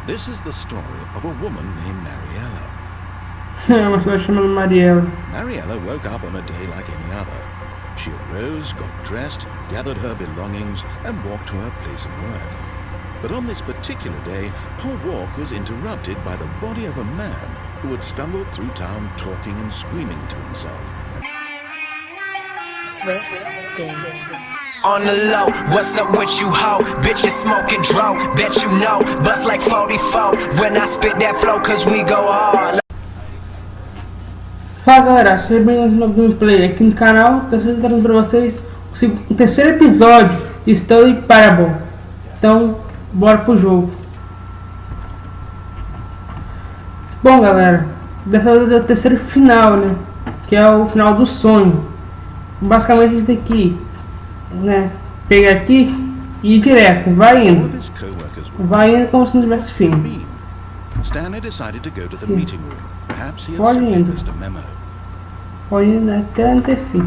This is the story of a woman named Mariella. Uma pessoa chamada Mariella. Mariella woke up on a day like any other. She arose, got dressed, gathered her belongings, and walked to her place of work. But on this particular day, her walk was interrupted by the body of a man who had stumbled through town talking and screaming to himself. Swift Day. On the low, what's up with you, ho? Bitches smoking dro, bet you know. Bust like 44 when I spit that flow, cause we go hard. Fala galera, sejam bem-vindos no gameplay aqui no canal. Estou trazendo para vocês o terceiro episódio de Stanley Parábola. Então, bora pro jogo. Bom galera, dessa vez é o terceiro final, né? Que é o final do sonho. Basicamente isso daqui, né? Pega aqui e ir direto, vai indo como se não tivesse fim. Stanley decided to go to the meeting room. Perhaps he had Pode simply indo. missed a memo. Pode ir até não ter fim.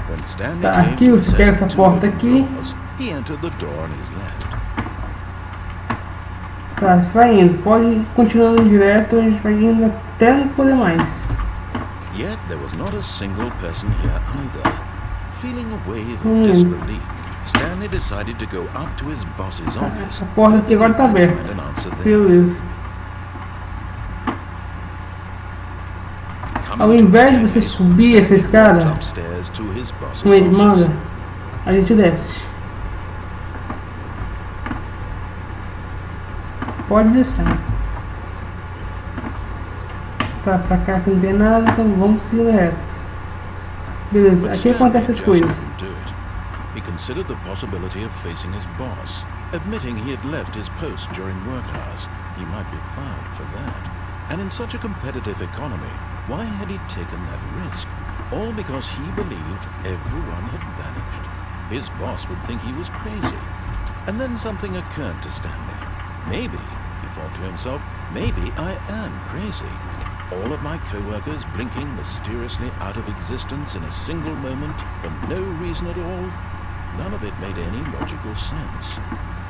When Stanley Tá, came aqui to a você pega set essa of two porta open aqui. doors, he entered the door on his left. Tá, você vai indo. Pode ir continuando direto, a gente vai indo até não poder mais. Yet there was not a single person here either. Feeling a wave of disbelief, Stanley decided to go up to his boss's office. Essa porta aqui agora tá and aberta. find an answer there. Beleza. Coming Ao to invés de the você staircase, subir essa Stanley escada, walked upstairs to his boss's como ele manda, office. a gente desce. Pode descer. Tá, pra cá que não tem nada, então vamos seguir reto. Beleza, But aqui Stanley acontece as just coisas. couldn't do it. He considered the possibility of facing his boss, admitting he had left his post during work hours. He might be fired for that. And in such a competitive economy, why had he taken that risk? All because he believed everyone had vanished. His boss would think he was crazy. And then something occurred to Stanley. Maybe, he thought to himself, maybe I am crazy. All of my co-workers blinking mysteriously out of existence in a single moment for no reason at all. None of it made any logical sense.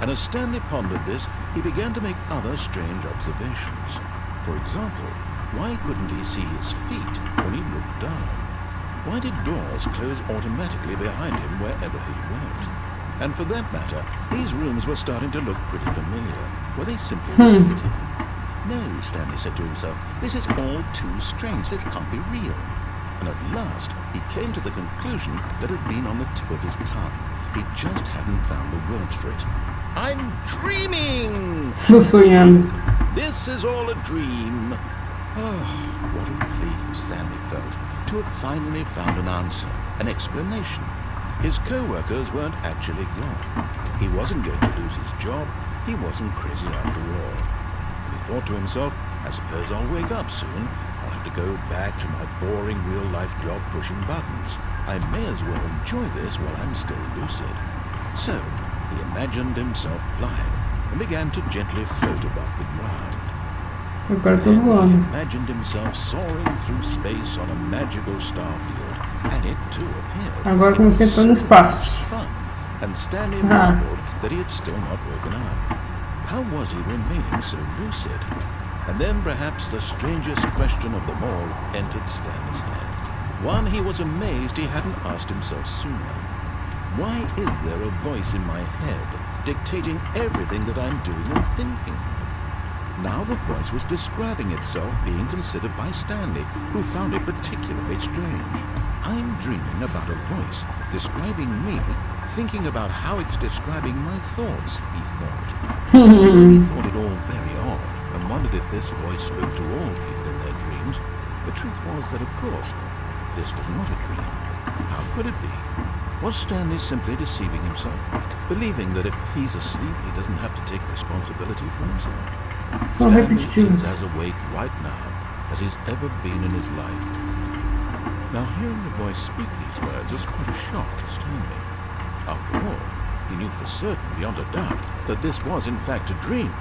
And as Stanley pondered this, he began to make other strange observations. For example, why couldn't he see his feet when he looked down? Why did doors close automatically behind him wherever he went? And for that matter, these rooms were starting to look pretty familiar. Were they simply repeating? No, Stanley said to himself, this is all too strange, this can't be real. And at last, he came to the conclusion that had been on the tip of his tongue. He just hadn't found the words for it. I'm dreaming! Tô sonhando. This is all a dream. Oh, what a relief Stanley felt to have finally found an answer, an explanation. His co-workers weren't actually gone. He wasn't going to lose his job. He wasn't crazy after all. He thought to himself, I suppose I'll wake up soon. I'll have to go back to my boring real-life job pushing buttons. I may as well enjoy this while I'm still lucid. So, he imagined himself flying and began to gently float above the ground. Agora tô Then he voando. imagined himself soaring through space on a magical star field, and it too appeared. Agora It was comecei a entrar no so espaço. much fun, and Stanley Ah. marveled that he had still not woken up. How was he remaining so lucid? And then perhaps the strangest question of them all entered Stanley's head. One he was amazed he hadn't asked himself sooner. Why is there a voice in my head dictating everything that I'm doing and thinking? Now the voice was describing itself being considered by Stanley, who found it particularly strange. I'm dreaming about a voice describing me, thinking about how it's describing my thoughts, he thought. He thought it all very odd and wondered if this voice spoke to all people in their dreams. The truth was that, of course, this was not a dream. How could it be? Was Stanley simply deceiving himself, believing that if he's asleep he doesn't have to take responsibility for himself? Não Stanley repetitivo. is as awake right now as he's ever been in his life. Now hearing the voice speak these words was quite a shock to Stanley. After all, he knew for certain, beyond a doubt, that this was in fact a dream.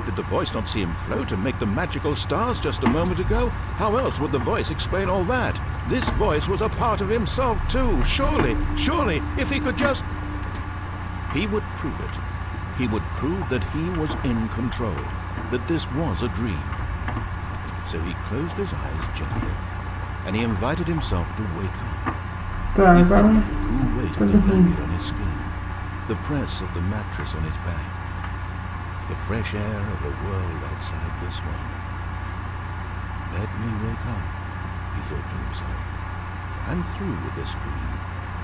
Did the voice not see him float and make the magical stars just a moment ago? How else would the voice explain all that? This voice was a part of himself too, surely, if he could just... He would prove it. He would prove that he was in control, that this was a dream. So he closed his eyes gently, and he invited himself to wake up. Tá, He agora felt the cool weight of the blanket on his skin, the press of the mattress on his back, the fresh air of the world outside this one. Let me wake up, he thought to himself. I'm through with this dream.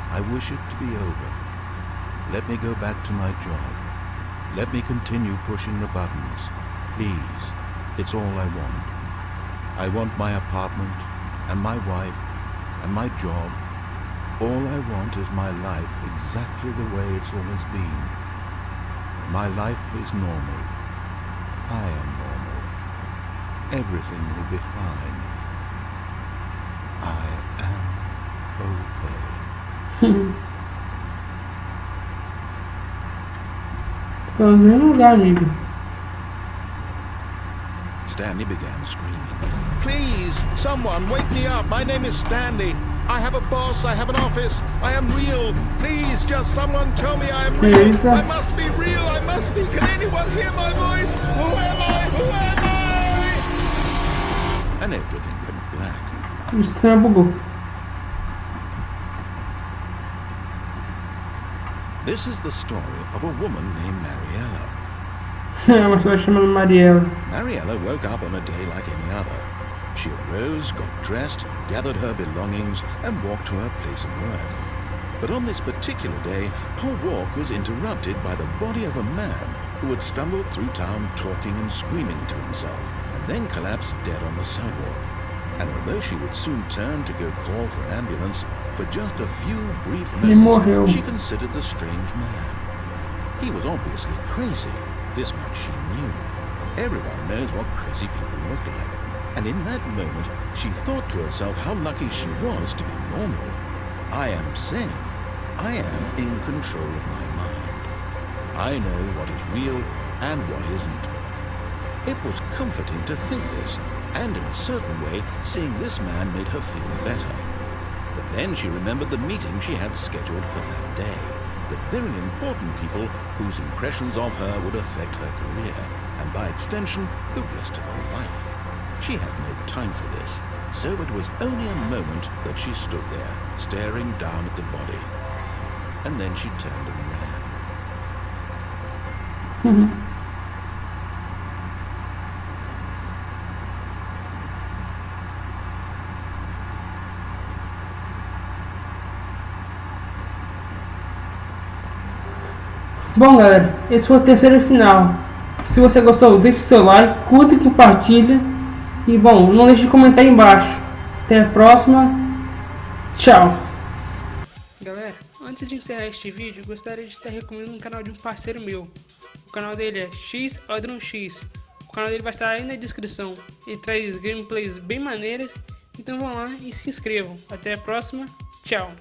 I wish it to be over. Let me go back to my job. Let me continue pushing the buttons. Please, it's all I want. I want my apartment, and my wife, and my job. All I want is my life exactly the way it's always been. My life is normal. I am normal. Everything will be fine. I am okay. Tô no mesmo lugar, amigo. Stanley began screaming. Please, someone, wake me up. My name is Stanley. I have a boss, I have an office, I am real. Please, just someone tell me I am real. I must be real, I must be. Can anyone hear my voice? Who am I? Who am I? And everything went black. O sistema bugou. This is the story of a woman named Mariella. É uma história chamada Mariella. Mariella woke up on a day like any other. She arose, got dressed, gathered her belongings, and walked to her place of work. But on this particular day, her walk was interrupted by the body of a man who had stumbled through town talking and screaming to himself, and then collapsed dead on the sidewalk. And although she would soon turn to go call for an ambulance, for just a few brief moments, she considered the strange man. He was obviously crazy. This much she knew. Everyone knows what crazy people look like. And in that moment, she thought to herself how lucky she was to be normal. I am sane. I am in control of my mind. I know what is real and what isn't. It was comforting to think this, and in a certain way, seeing this man made her feel better. But then she remembered the meeting she had scheduled for that day. The very important people whose impressions of her would affect her career, and by extension, the rest of her life. She had no time for this, so it was only a moment that she stood there, staring down at the body. And then she turned and ran. Bom, galera, esse foi o terceiro e final. Se você gostou, deixe seu like, curta e compartilha. E bom, não deixe de comentar aí embaixo. Até a próxima. Tchau. Galera, antes de encerrar este vídeo, gostaria de estar recomendando um canal de um parceiro meu. O canal dele é X. O canal dele vai estar aí na descrição. Ele traz gameplays bem maneiras. Então vão lá e se inscrevam. Até a próxima. Tchau.